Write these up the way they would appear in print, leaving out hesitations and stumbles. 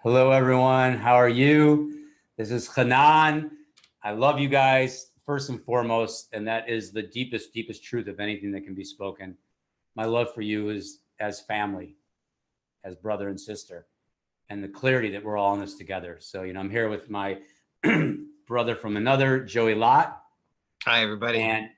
Hello, everyone. How are you? This is Chanan. I love you guys first and foremost, and that is the deepest, deepest truth of anything that can be spoken. My love for you is as family, as brother and sister, and the clarity that we're all in this together. So, I'm here with my brother from another, Joey Lott, Hi, everybody. and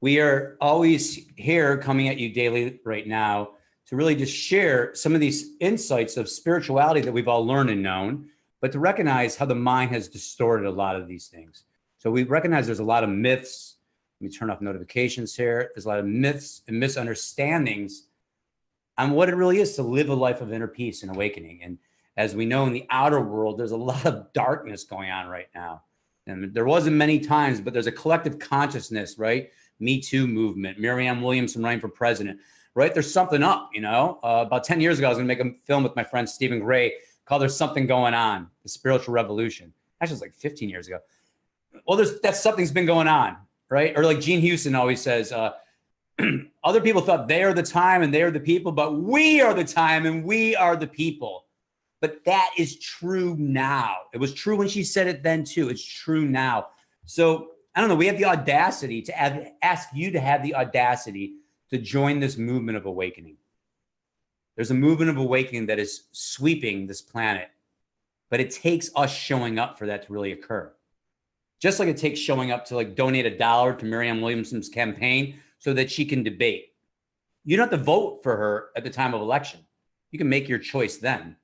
we are always here coming at you daily right now to really just share some of these insights of spirituality that we've all learned and known, but to recognize how the mind has distorted a lot of these things. So we recognize there's a lot of myths. Let me turn off notifications here. There's a lot of myths and misunderstandings on what it really is to live a life of inner peace and awakening. And as we know in the outer world, there's a lot of darkness going on right now. And there wasn't many times, but there's a collective consciousness, right? Me Too movement, Marianne Williamson running for president, right? There's something up, About 10 years ago, I was gonna make a film with my friend Stephen Gray called There's Something Going On, the Spiritual Revolution. Actually, it was like 15 years ago. Well, something's been going on, right? Or like Gene Houston always says, other people thought they are the time and they are the people, but we are the time and we are the people. But that is true now. It was true when she said it then too. It's true now. So I don't know, we have the audacity to ask you to have the audacity to join this movement of awakening. There's a movement of awakening that is sweeping this planet, but it takes us showing up for that to really occur. Just like it takes showing up to like donate $1 to Marianne Williamson's campaign so that she can debate. You don't have to vote for her at the time of election. You can make your choice then.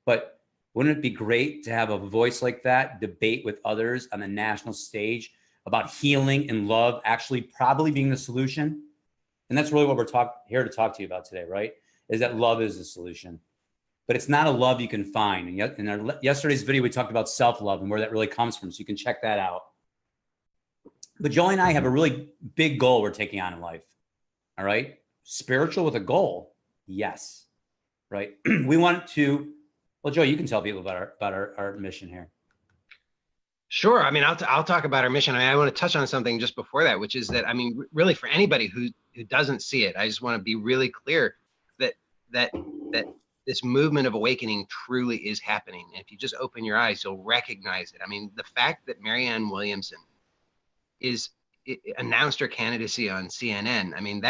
But wouldn't it be great to have a voice like that, debate with others on the national stage about healing and love actually probably being the solution? And that's really what we're here to talk to you about today, right? Is that love is the solution. But it's not a love you can find. And yet in our yesterday's video, we talked about self-love and where that really comes from. So you can check that out. But Joey and I have a really big goal we're taking on in life. All right. Spiritual with a goal. Yes. Right. We want to, well, Joey, you can tell people about our mission here. Sure. I mean, I'll talk about our mission. I want to touch on something just before that, which is that, I mean, really for anybody who doesn't see it, I just want to be really clear that this movement of awakening truly is happening. And if you just open your eyes, you'll recognize it. I mean, the fact that Marianne Williamson announced her candidacy on CNN. I mean,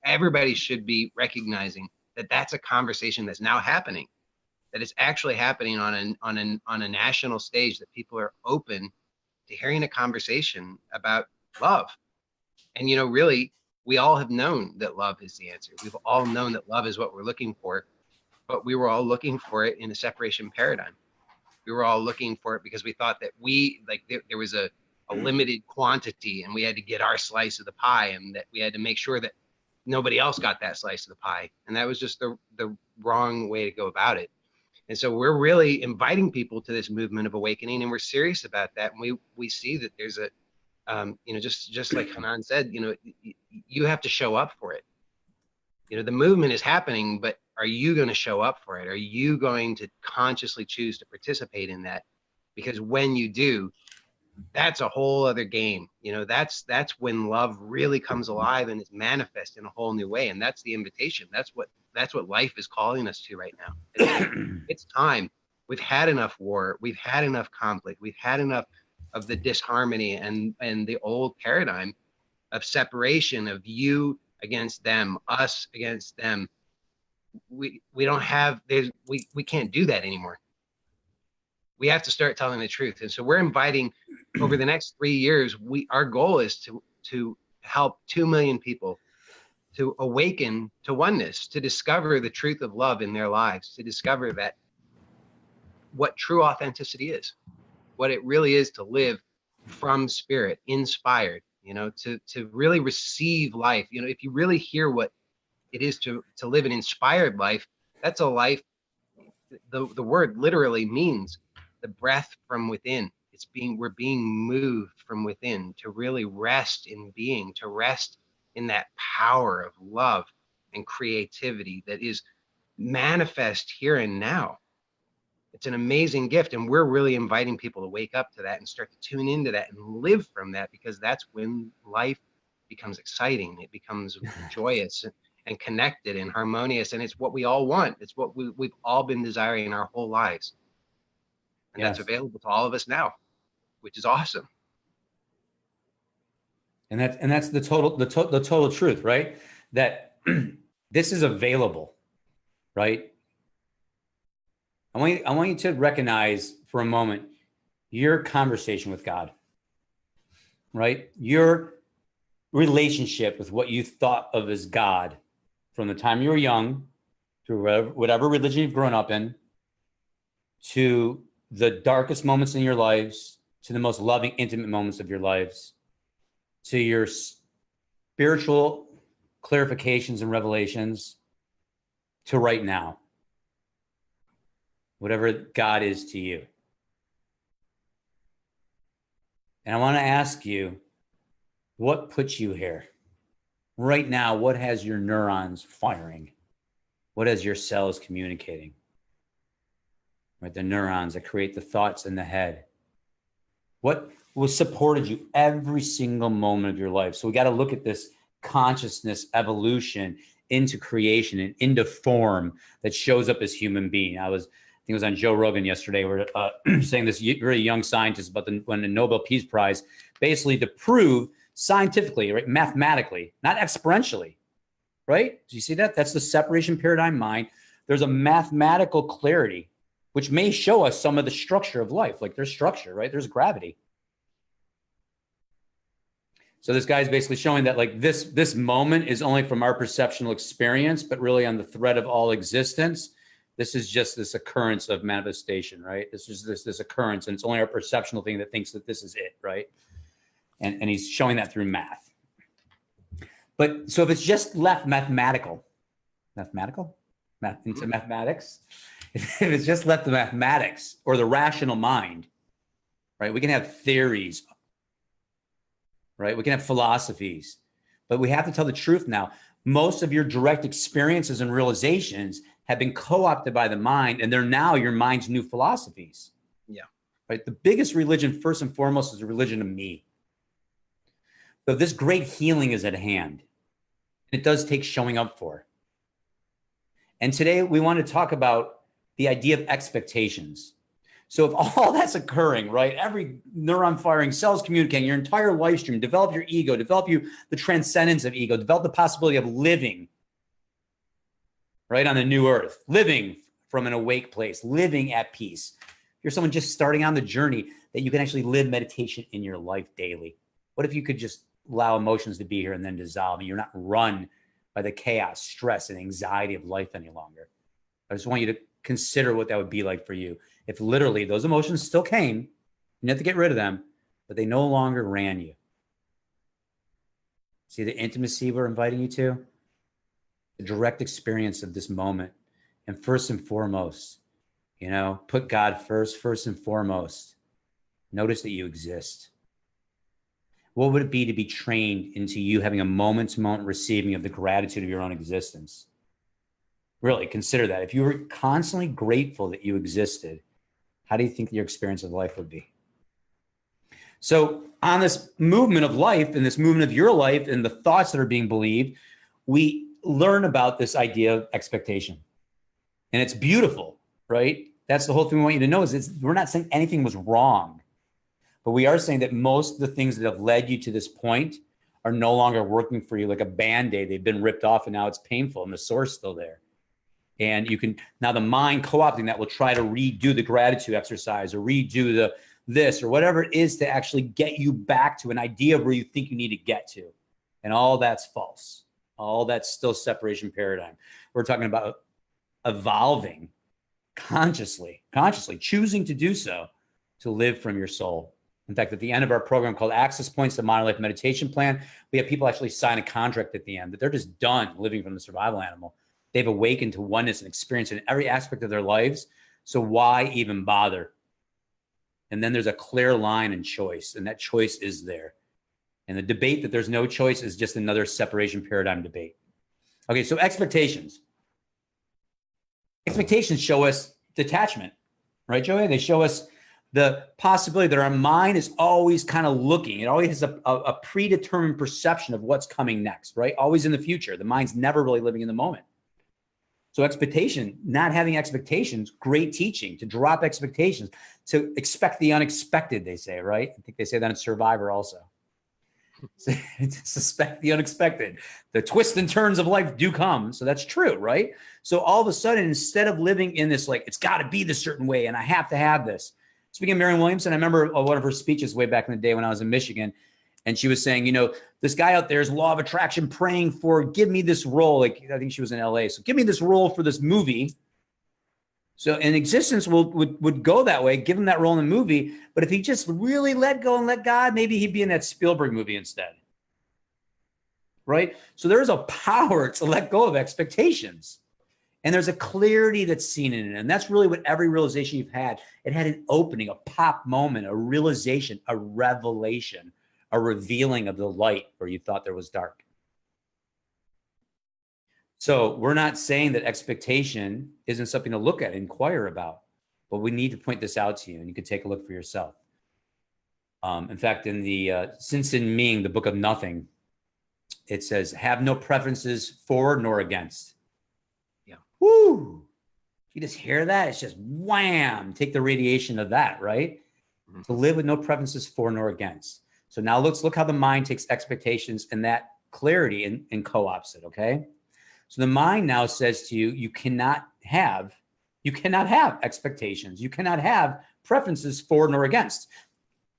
everybody should be recognizing that that's a conversation that's now happening, that it's actually happening on a national stage, that people are open to hearing a conversation about love. And, really, we all have known that love is the answer. We've all known that love is what we're looking for, but we were all looking for it in a separation paradigm. We were all looking for it because we thought that there was a limited quantity and we had to get our slice of the pie, and that we had to make sure that nobody else got that slice of the pie. And that was just the wrong way to go about it. And so we're really inviting people to this movement of awakening, and we're serious about that. And we see that there's a, just like Hanan said, you have to show up for it. The movement is happening, but are you going to show up for it? Are you going to consciously choose to participate in that? Because when you do, that's a whole other game. That's when love really comes alive and is manifest in a whole new way. And that's the invitation. That's what life is calling us to right now. It's time. We've had enough war. We've had enough conflict. We've had enough of the disharmony and the old paradigm of separation, of you against them, us against them. We can't do that anymore. We have to start telling the truth. And so we're inviting, over the next 3 years, our goal is to help 2 million people to awaken to oneness, to discover the truth of love in their lives, to discover that what true authenticity is, what it really is to live from spirit, inspired, to really receive life. If you really hear what it is to live an inspired life, that's a life, the word literally means the breath from within. We're being moved from within to really rest in being, to rest in that power of love and creativity that is manifest here and now. It's an amazing gift, and we're really inviting people to wake up to that and start to tune into that and live from that, because that's when life becomes exciting. It becomes joyous. and connected and harmonious. And it's what we all want. It's what we've all been desiring our whole lives. And Yes. that's available to all of us now, which is awesome. And that's the total truth, right? That this is available, right? I want you to recognize for a moment your conversation with God, right? Your relationship with what you thought of as God from the time you were young, through whatever religion you've grown up in, to the darkest moments in your lives, to the most loving, intimate moments of your lives, to your spiritual clarifications and revelations, to right now, whatever God is to you. And I want to ask you, what puts you here? Right now, what has your neurons firing? What has your cells communicating? Right, the neurons that create the thoughts in the head. What was supported you every single moment of your life? So we got to look at this consciousness evolution into creation and into form that shows up as human being. I think it was on Joe Rogan yesterday, where saying this very young scientist about when the Nobel Peace Prize, basically to prove scientifically, right, mathematically, not exponentially, right? Do you see that? That's the separation paradigm mind. There's a mathematical clarity, which may show us some of the structure of life. Like there's structure, right? There's gravity. So this guy's basically showing that like this moment is only from our perceptual experience, but really on the thread of all existence, this is just this occurrence of manifestation, right? This is this occurrence, and it's only our perceptual thing that thinks that this is it, right? And he's showing that through math. But so if it's just left into mathematics, if it's just left to mathematics or the rational mind, right? We can have theories, right? We can have philosophies, but we have to tell the truth now. Most of your direct experiences and realizations have been co-opted by the mind, and they're now your mind's new philosophies. Yeah. Right? The biggest religion, first and foremost, is the religion of me. So this great healing is at hand. It does take showing up for. And today we want to talk about the idea of expectations. So if all that's occurring, right, every neuron firing, cells communicating, your entire life stream, develop your ego, develop the transcendence of ego, develop the possibility of living, right, on a new earth, living from an awake place, living at peace. If you're someone just starting on the journey, that you can actually live meditation in your life daily. What if you could just allow emotions to be here and then dissolve, and you're not run by the chaos, stress, and anxiety of life any longer? I just want you to consider what that would be like for you if literally those emotions still came. You have to get rid of them, but they no longer ran you. See the intimacy we're inviting you to? The direct experience of this moment. And first and foremost, put God first and foremost. Notice that you exist. What would it be to be trained into you having a moment-to-moment receiving of the gratitude of your own existence? Really consider that. If you were constantly grateful that you existed, how do you think your experience of life would be? So on this movement of life and this movement of your life and the thoughts that are being believed, we learn about this idea of expectation. And it's beautiful, right? That's the whole thing we want you to know is we're not saying anything was wrong, but we are saying that most of the things that have led you to this point are no longer working for you like a Band-Aid. They've been ripped off and now it's painful and the sore's still there. And you can, now the mind co-opting that will try to redo the gratitude exercise or redo this or whatever it is to actually get you back to an idea of where you think you need to get to. And all that's false. All that's still separation paradigm. We're talking about evolving consciously, choosing to do so, to live from your soul. In fact, at the end of our program called Access Points, the Modern Life Meditation Plan, we have people actually sign a contract at the end that they're just done living from the survival animal. They've awakened to oneness and experience in every aspect of their lives. So why even bother? And then there's a clear line and choice, and that choice is there. And the debate that there's no choice is just another separation paradigm debate. Okay, so expectations. Expectations show us detachment, right, Joey? They show us the possibility that our mind is always kind of looking. It always has a predetermined perception of what's coming next, right? Always in the future. The mind's never really living in the moment. So expectation, not having expectations, great teaching, to drop expectations, to expect the unexpected, they say, right? I think they say that in Survivor also. To suspect the unexpected. The twists and turns of life do come. So that's true, right? So all of a sudden, instead of living in this, like, it's got to be this certain way and I have to have this. Speaking of Marianne Williamson, I remember one of her speeches way back in the day when I was in Michigan. And she was saying, you know, this guy out there is law of attraction praying for, give me this role. Like, I think she was in LA. So give me this role for this movie. So in existence would go that way, give him that role in the movie. But if he just really let go and let God, maybe he'd be in that Spielberg movie instead. Right? So there's a power to let go of expectations. And there's a clarity that's seen in it. And that's really what every realization you've had. It had an opening, a pop moment, a realization, a revelation, a revealing of the light where you thought there was dark. So we're not saying that expectation isn't something to look at, inquire about, but we need to point this out to you, and you can take a look for yourself. In fact, in the Since in Ming, the Book of Nothing, it says, have no preferences for nor against. Yeah. Woo! You just hear that? It's just wham! Take the radiation of that, right? Mm-hmm. To live with no preferences for nor against. So now let's look how the mind takes expectations and that clarity and co-ops it, okay? So the mind now says to you, you cannot have expectations. You cannot have preferences for nor against.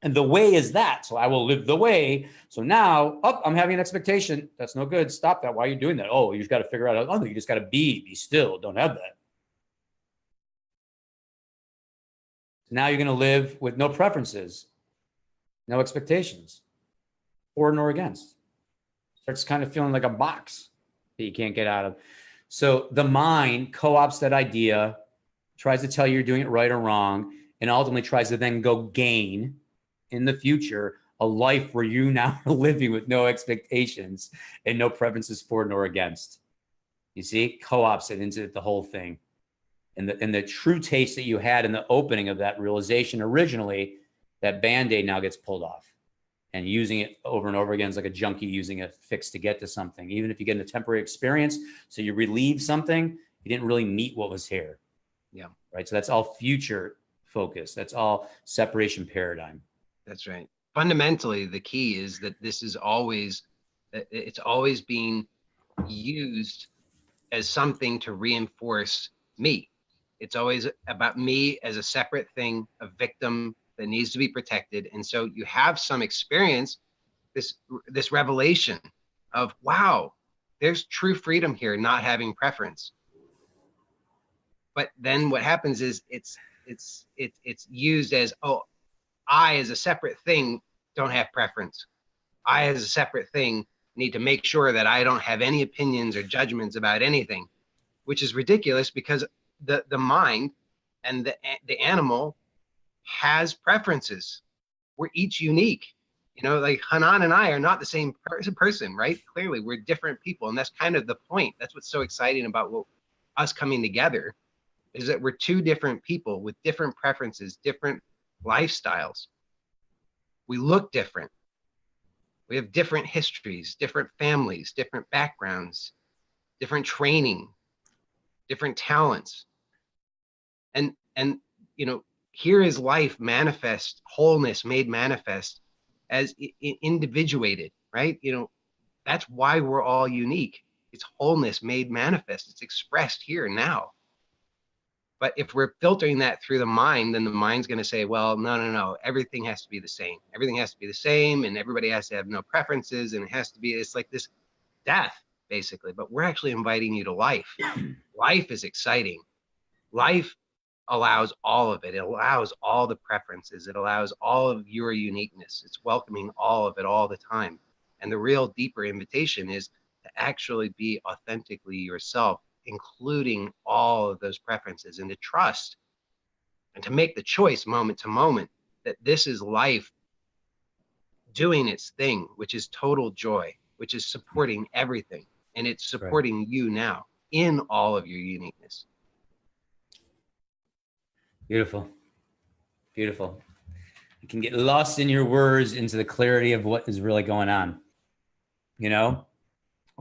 And the way is that. So I will live the way. So now, I'm having an expectation. That's no good. Stop that. Why are you doing that? Oh, you've got to figure out, oh, you just got to be still. Don't have that. So now you're going to live with no preferences, no expectations, for nor against. Starts kind of feeling like a box that you can't get out of. So the mind co-ops that idea, tries to tell you you're doing it right or wrong, and ultimately tries to then go gain in the future a life where you now are living with no expectations and no preferences for nor against. You see, co-ops it into the whole thing. And the true taste that you had in the opening of that realization originally, that Band-Aid now gets pulled off. And using it over and over again is like a junkie using a fix to get to something. Even if you get a temporary experience, so you relieve something, you didn't really meet what was here. Yeah. Right. So that's all future focus. That's all separation paradigm. That's right. Fundamentally, the key is that it's always being used as something to reinforce me. It's always about me as a separate thing, a victim that needs to be protected. And so you have some experience, this revelation of, wow, there's true freedom here, not having preference. But then what happens is it's used as, oh, I as a separate thing don't have preference. I as a separate thing need to make sure that I don't have any opinions or judgments about anything, which is ridiculous because the mind and the animal has preferences. We're each unique. You know, like Chanan and I are not the same person, right? Clearly, we're different people. And that's kind of the point. That's what's so exciting about us coming together, is that we're two different people with different preferences, different lifestyles. We look different. We have different histories, different families, different backgrounds, different training, different talents. And you know, here is life manifest, wholeness made manifest as individuated, right? You know, that's why we're all unique. It's wholeness made manifest. It's expressed here now. But if we're filtering that through the mind, then the mind's going to say, well, no, everything has to be the same. Everything has to be the same, and everybody has to have no preferences, and it's like this death, basically. But we're actually inviting you to life. Life is exciting. Life allows all of it. It allows all the preferences. It allows all of your uniqueness. It's welcoming all of it all the time. And the real deeper invitation is to actually be authentically yourself, including all of those preferences, and to trust and to make the choice moment to moment that this is life doing its thing, which is total joy, which is supporting everything. And it's supporting you now in all of your uniqueness. Beautiful. Beautiful. You can get lost in your words into the clarity of what is really going on. You know?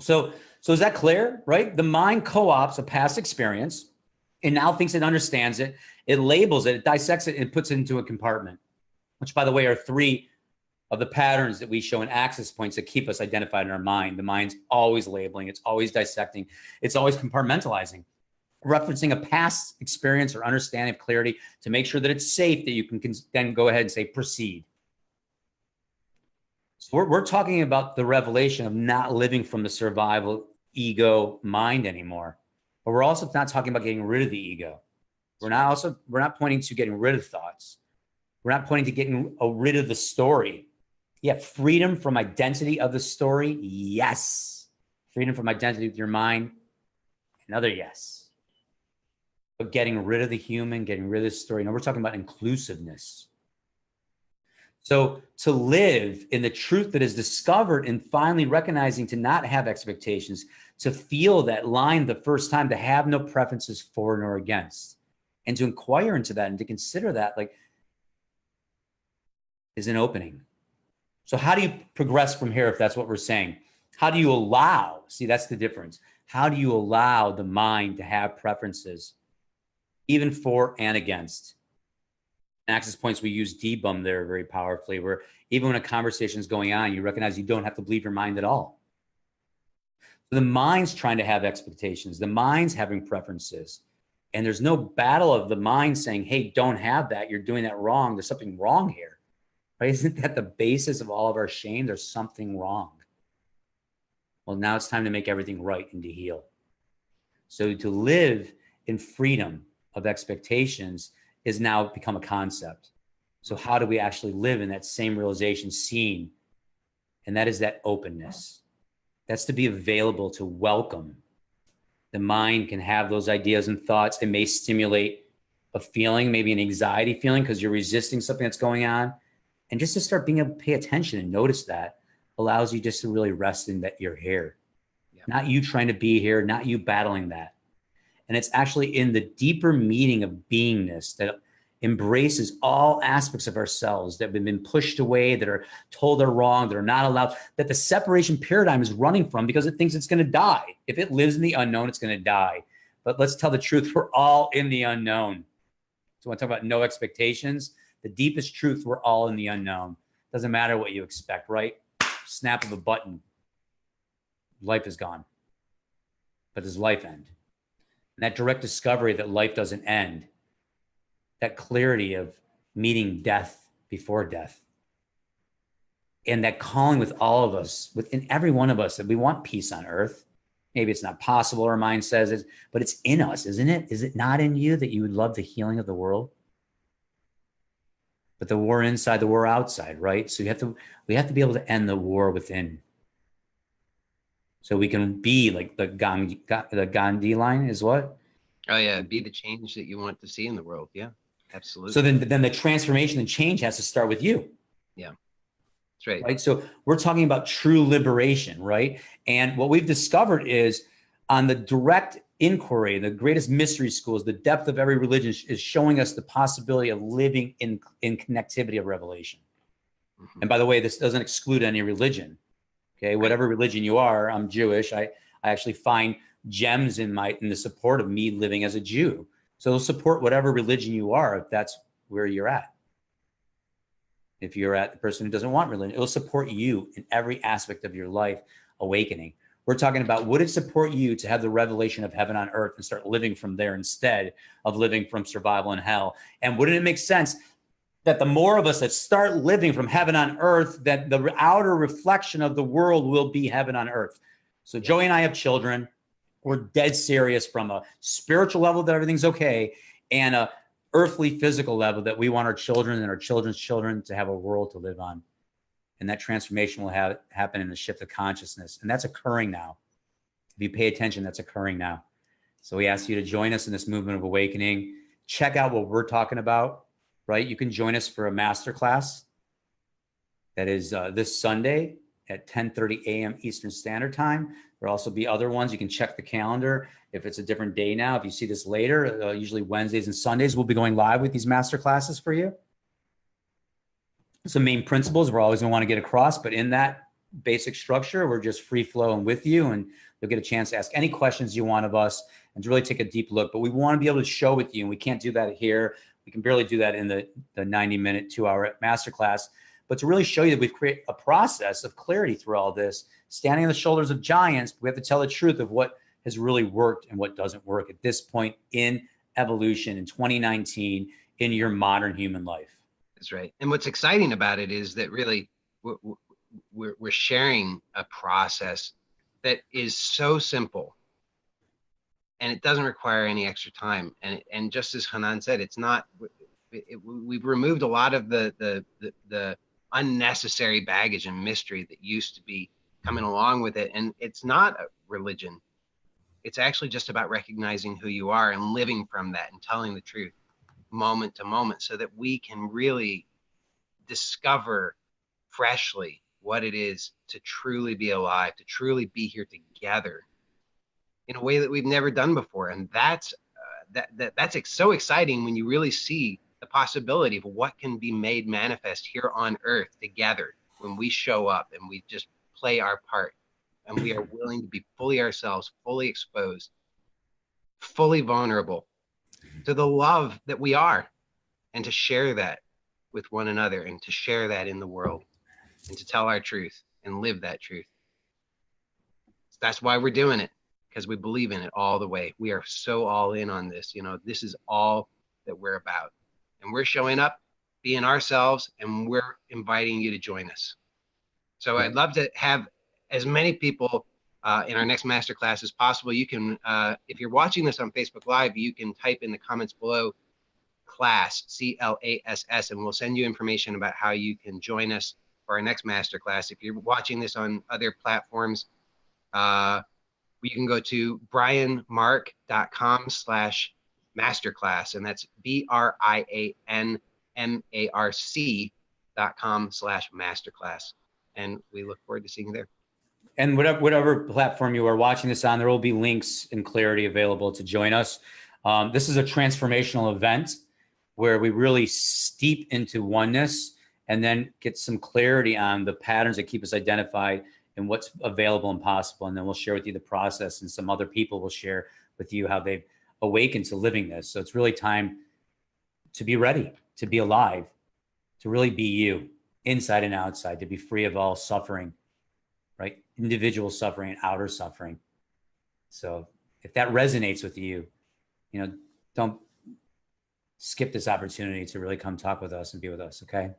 So is that clear, right? The mind co-opts a past experience and now thinks it understands it. It labels it, it dissects it, and puts it into a compartment, which, by the way, are 3 of the patterns that we show in access points that keep us identified in our mind. The mind's always labeling, it's always dissecting, it's always compartmentalizing, referencing a past experience or understanding of clarity to make sure that it's safe, that you can then go ahead and say, proceed. So we're talking about the revelation of not living from the survival ego mind anymore. But we're also not talking about getting rid of the ego. We're not pointing to getting rid of thoughts. We're not pointing to getting rid of the story. Yeah, freedom from identity of the story, yes. Freedom from identity with your mind, another yes. But getting rid of the human, getting rid of the story. No, we're talking about inclusiveness. So to live in the truth that is discovered and finally recognizing to not have expectations, to feel that line the first time, to have no preferences for nor against, and to inquire into that and to consider that, like, is an opening. So how do you progress from here if that's what we're saying? How do you allow, see, that's the difference. How do you allow the mind to have preferences, even for and against? In access points, we use debum there very powerfully, where even when a conversation is going on, you recognize you don't have to believe your mind at all. So the mind's trying to have expectations. The mind's having preferences. And there's no battle of the mind saying, hey, don't have that. You're doing that wrong. There's something wrong here. Right? Isn't that the basis of all of our shame? There's something wrong. Well, now it's time to make everything right and to heal. So to live in freedom of expectations is now become a concept. So how do we actually live in that same realization seen? And that is that openness. That's to be available to welcome. The mind can have those ideas and thoughts. It may stimulate a feeling, maybe an anxiety feeling because you're resisting something that's going on. And just to start being able to pay attention and notice that allows you just to really rest in that you're here. Yeah. Not you trying to be here, not you battling that. And it's actually in the deeper meaning of beingness that embraces all aspects of ourselves that have been pushed away, that are told are wrong, that are not allowed, that the separation paradigm is running from because it thinks it's going to die. If it lives in the unknown, it's going to die. But let's tell the truth. We're all in the unknown. So when I talk about no expectations, the deepest truth, we're all in the unknown. Doesn't matter what you expect, right? Snap of a button. Life is gone. But does life end? And that direct discovery that life doesn't end, that clarity of meeting death before death, and that calling with all of us, within every one of us, that we want peace on earth. Maybe it's not possible, our mind says it, but it's in us, isn't it? Is it not in you that you would love the healing of the world? But the war inside, the war outside, right? So we have to be able to end the war within. So we can be like the Gandhi line is what? Oh yeah, be the change that you want to see in the world. Yeah, absolutely. So then the transformation and change has to start with you. Yeah, that's right. Right. So we're talking about true liberation, right? And what we've discovered is on the direct inquiry, the greatest mystery schools, the depth of every religion is showing us the possibility of living in connectivity of revelation. Mm-hmm. And by the way, this doesn't exclude any religion. Okay, whatever religion you are, I'm Jewish. I actually find gems in the support of me living as a Jew. So it'll support whatever religion you are, if that's where you're at. If you're at the person who doesn't want religion, it'll support you in every aspect of your life awakening. We're talking about, would it support you to have the revelation of heaven on earth and start living from there instead of living from survival in hell? And wouldn't it make sense that the more of us that start living from heaven on earth, that the outer reflection of the world will be heaven on earth? So Joey and I have children. We're dead serious from a spiritual level that everything's okay, and a earthly physical level that we want our children and our children's children to have a world to live on. And that transformation will happen in the shift of consciousness. And that's occurring now. If you pay attention, that's occurring now. So we ask you to join us in this movement of awakening. Check out what we're talking about, right? You can join us for a masterclass that is this Sunday at 10:30 a.m. Eastern Standard Time. There'll also be other ones. You can check the calendar if it's a different day now. If you see this later, usually Wednesdays and Sundays, we'll be going live with these masterclasses for you. some main principles we're always going to want to get across, but in that basic structure, we're just free flowing with you, and you'll get a chance to ask any questions you want of us and to really take a deep look. But we want to be able to show with you, and we can't do that here. We can barely do that in the 90-minute, 2-hour masterclass. But to really show you that we've created a process of clarity through all this, standing on the shoulders of giants, we have to tell the truth of what has really worked and what doesn't work at this point in evolution in 2019 in your modern human life. That's right. And what's exciting about it is that really we're sharing a process that is so simple, and it doesn't require any extra time. And just as Chanan said, it's not. We've removed a lot of the unnecessary baggage and mystery that used to be coming along with it. And it's not a religion. It's actually just about recognizing who you are and living from that and telling the truth moment to moment, so that we can really discover freshly what it is to truly be alive, to truly be here together in a way that we've never done before. And that's so exciting when you really see the possibility of what can be made manifest here on earth together when we show up and we just play our part, and we are willing to be fully ourselves, fully exposed, fully vulnerable to the love that we are, and to share that with one another, and to share that in the world, and to tell our truth and live that truth. That's why we're doing it, because we believe in it all the way. We are so all in on this. You know, this is all that we're about, and we're showing up, being ourselves, and we're inviting you to join us. So I'd love to have as many people in our next masterclass as possible. You can, if you're watching this on Facebook Live, you can type in the comments below class, CLASS, and we'll send you information about how you can join us for our next masterclass. If you're watching this on other platforms, you can go to brianmark.com/masterclass, and that's BRIANMARC.com/masterclass. And we look forward to seeing you there. And whatever platform you are watching this on, there will be links and clarity available to join us. This is a transformational event where we really steep into oneness and then get some clarity on the patterns that keep us identified and what's available and possible. And then we'll share with you the process, and some other people will share with you how they've awakened to living this. So it's really time to be ready, to be alive, to really be you, inside and outside, to be free of all suffering, right? Individual suffering and outer suffering. So if that resonates with you, you know, don't skip this opportunity to really come talk with us and be with us, okay?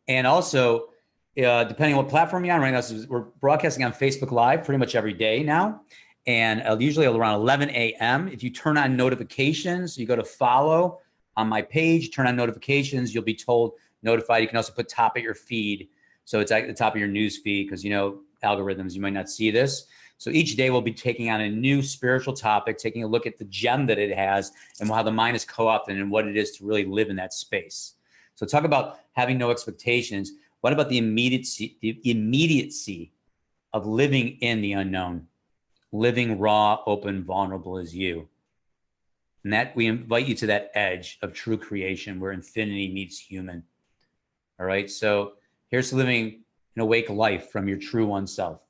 And also, depending on what platform you're on right now, so we're broadcasting on Facebook Live pretty much every day now, and usually around 11 a.m. If you turn on notifications, you go to follow on my page, turn on notifications, you'll be notified. You can also put top of your feed, so it's at the top of your news feed, because you know algorithms, you might not see this. So each day we'll be taking on a new spiritual topic, taking a look at the gem that it has and how the mind is co-opted and what it is to really live in that space. So talk about having no expectations. What about the immediacy of living in the unknown, living raw, open, vulnerable as you? And that we invite you to that edge of true creation where infinity meets human. All right. So here's to living an awake life from your true oneself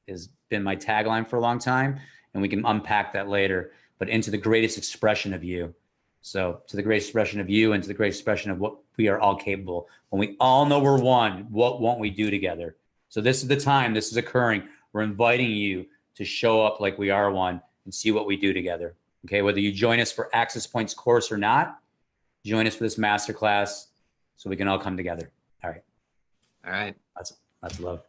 has been my tagline for a long time. And we can unpack that later, but into the greatest expression of you. So to the greatest expression of you and to the greatest expression of what we are all capable. When we all know we're one, what won't we do together? So this is the time this is occurring. We're inviting you to show up like we are one and see what we do together. Okay, whether you join us for Access Points course or not, join us for this masterclass so we can all come together. All right. All right. That's love.